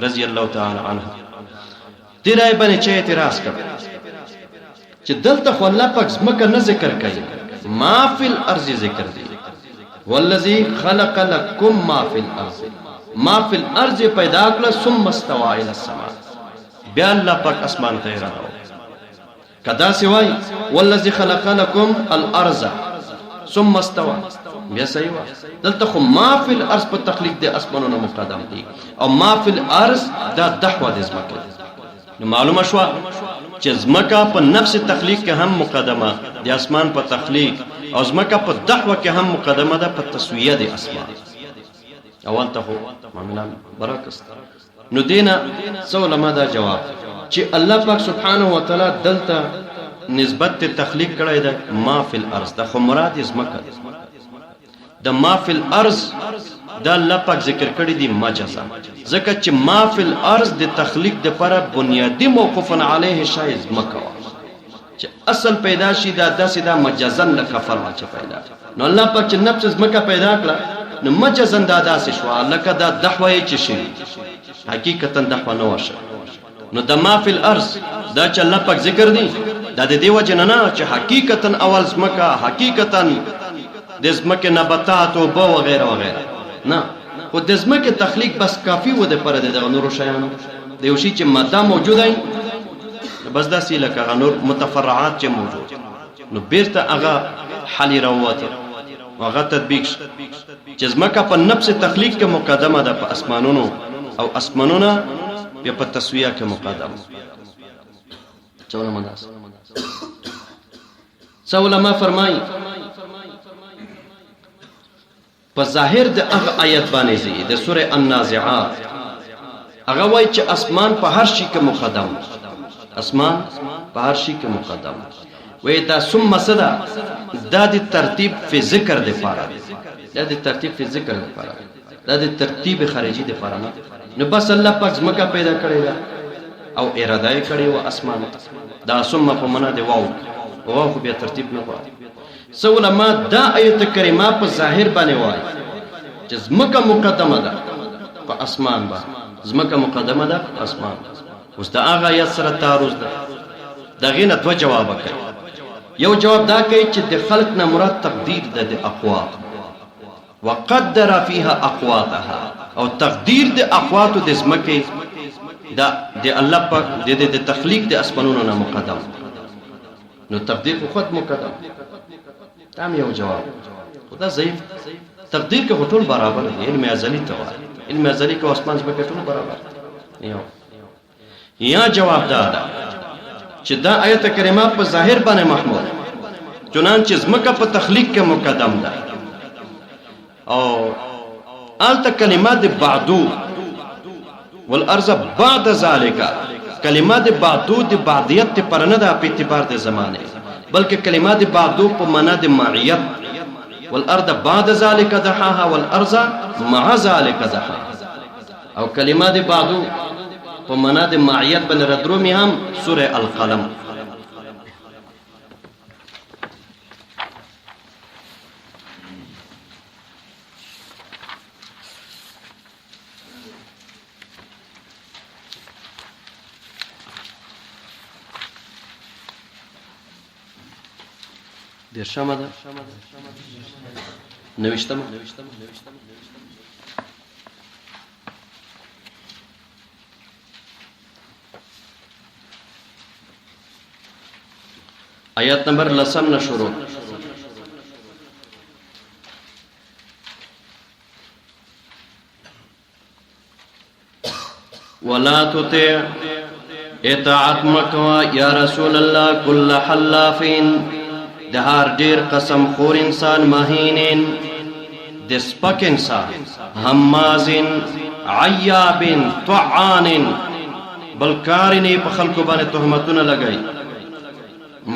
رضی الله تعالی عنه دې راي باندې چې اعتراض کړ چې دلته خو الله پاک ځمکه نه ذکر کوي ما فی الارض ذکر دی والذی خلق لكم ما فی الارض ما فی الارض پیدا کړ ثم استوى الى السماء بیا الله پاک اسمان ته راغو کدا سوای والذی خلق لكم الارض ثم استوى بیا صحیح وا دلته خو ما فی الارض په تخلیق د اسمانونو مقدم دي او ما فی الارض دا دحوه د ځمکه نو معلومه شو چې ځمکه په نفس تخلیق کې هم مقدمه د اسمان په تخلیق او ځمکه په دحوه کې هم مقدمه ده په تسویه د اسمان اول ته معاملات برکست نو دینا څو علما دا جواب چې الله پاک سبحانه و تعالی دلته نسبت تخلیق کړی ده ما فی الارض د خو مراد ځمکه د ما فی الارض دا الله پاک ذکر کړی دی مجازا ځکه چې ما فی الارض د تخلیق د لپاره بنیادی موقوفن علیه شایز مکه چې اصل پیدا شي دا داسې دا مجازن لکفر چې پیدا نو الله پاک چې نفس مکه پیدا کړه نو مجازن دا داسې شو لکه دا دحوه چې شي حقیقتا دحوه نه وشه نو د ما فی الارض دا چې الله پاک ذکر دی دا د دې وجه نه چې حقیقتا اول مکه حقیقتا د ځمکې نباتات او بو وغیرہ وغیرہ نه خو د ځمکې تخلیق بس کافی و د پر د نورو شیانو د یو شی چې ماده موجوده وي بس داسې لکه نور متفرعات چې موجود نو بیرته هغه حل راوته هغه تطبیق چې ځمکه په نفس تخلیق کې مقدمه ده په اسمانونو او اسمانونه په تسویه کې مقدمه چونه مداس علماء فرمایي په ظاهر د هغه آیت باندې زی د سوره النازعات هغه وایي چې اسمان په هر شي کې مقدم اسمان په هر شي کې مقدم وې دا ثم صدا دا د ترتیب په ذکر د پاره دا د ترتیب په ذکر د پاره دا د ترتیب خارجي د پاره نو بس الله پاک ځمکه پیدا کړی او اراده یې کړی و اسمان دا ثم په معنا دی واو خو بیا ترتیب نه غواړي سو علما دا آیت کریمه په ظاهر باندې وایي چې ځمکه مقدمه ده په اسمان باندې ځمکه مقدمه ده په اسمان اوس دا هغه آیت سره تعارض ده دغه نه دوه جواب کوي یو جواب دا کوي چې د خلق نه مراد تقدیر ده د اقوات وقدر فيها اقواتها او تقدیر د اقوات د ځمکه دا د الله پاک د تخلیق د اسمانونو نه مقدم نو تقدیر خود مقدم تام یو جواب خدا ضعیف تقدیر کې ټول برابر دی علم ازلی ته وایي علم ازلی کې اسمان ځمکه ټول برابر یو یا جواب دا ده چې دا آیت کریمه په ظاهر باندې محمول چنانچه ځمکه په تخلیق کې مقدم ده او الته کلمات بعدو والارض بعد ذلك کلمات بعدو د بعدیت پر نه ده په اعتبار د زمانه بلکې کلمات بعدو په معنا د معیت والارض بعد ذلك دحاها والارض مع ذلك دحاها او کلمات بعدو په معنا د معیت بل ردرومی هم سوره القلم درشمه ده نوشتم آیات نمبر 10 نه شروع ولا تطع اطاعت مکوا یا رسول الله کل حلافین د هر ډیر قسم خور انسان ماهینین د سپک انسان همازین عیابین طعانین بلکارین په خلکو باندې تهمتونه لګای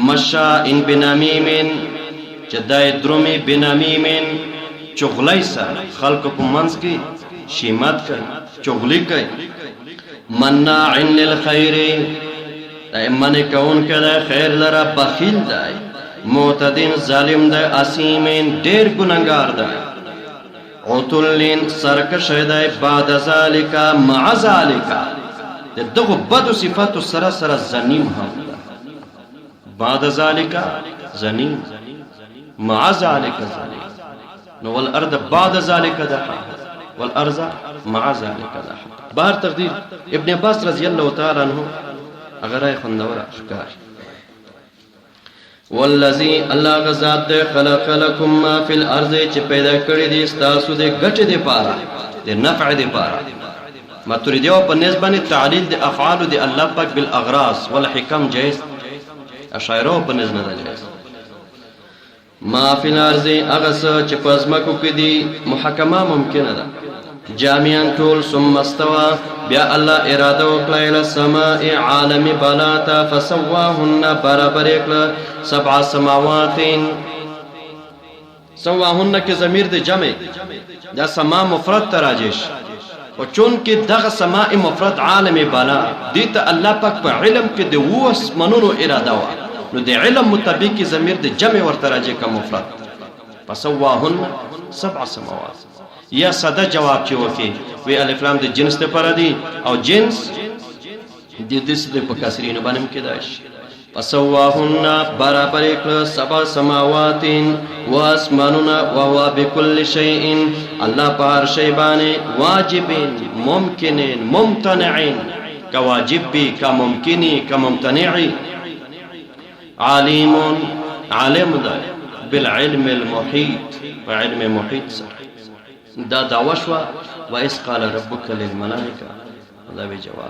مشاء بنمیمین جدای درومی بنمیمین چغلی سره خلکو په منځ کې شیمت کوي چغلی کوي مناع للخیر دائمن کون کده خیر لرا بخیل دای معتدین ظالم دای اسیمین دیر گناهگار دای عتلین سرکش دای بعد ذالکا مع ذالکا دغه بد صفات سره سره زنیم هم بعد ذالکا زنیم مع ذالکا زنیم نو والارض بعد ذالکا دحا والارض مع ذالکا دحا بهر تقدیر ابن عباس رضی الله تعالی عنہ اگر ای خندور اشکار والذی الله غزاد دے خلق لكم ما فی الارض چې پیدا کړی دي تاسو دې ګټه دې پاره دې نفع دې پاره ماتوریدیو په نسبت تعلیل د افعال د الله پاک بالاغراض والحکم جائز اشاعره په نسبت جائز ما فی الارض اغس چې پزماکو کې دي محکمه ممکنه ده جامعاً طول ثم استوى بیا الله اراده وکړه الى السماء عالم بلاتا فسواهن برابر کړه سبع سماوات سواهن کې ضمیر د جمع دا سما مفرد تراجش او چون کې دغه سماء مفرد عالم بالا دې ته الله پاک په علم کې د وس منونو اراده وا نو د علم مطابق کې ضمیر د جمع ورته راځي کا مفرد فسواهن سبع سماوات یا ساده جواب چې وکي وی الف لام د جنس ته پر دي او جنس د دې د پکاسرین باندې کې داش فسواهن برابر کړه سبع سماوات و اسماننا وهو بكل شيء الله په هر شی باندې واجب ممکن ممتنع کا واجب بي کا ممکني کا ممتنع عليم عالم ده بالعلم المحيط وعلم محيط صح دا دعوه شو واذ قال ربك للملائکه دا به جواب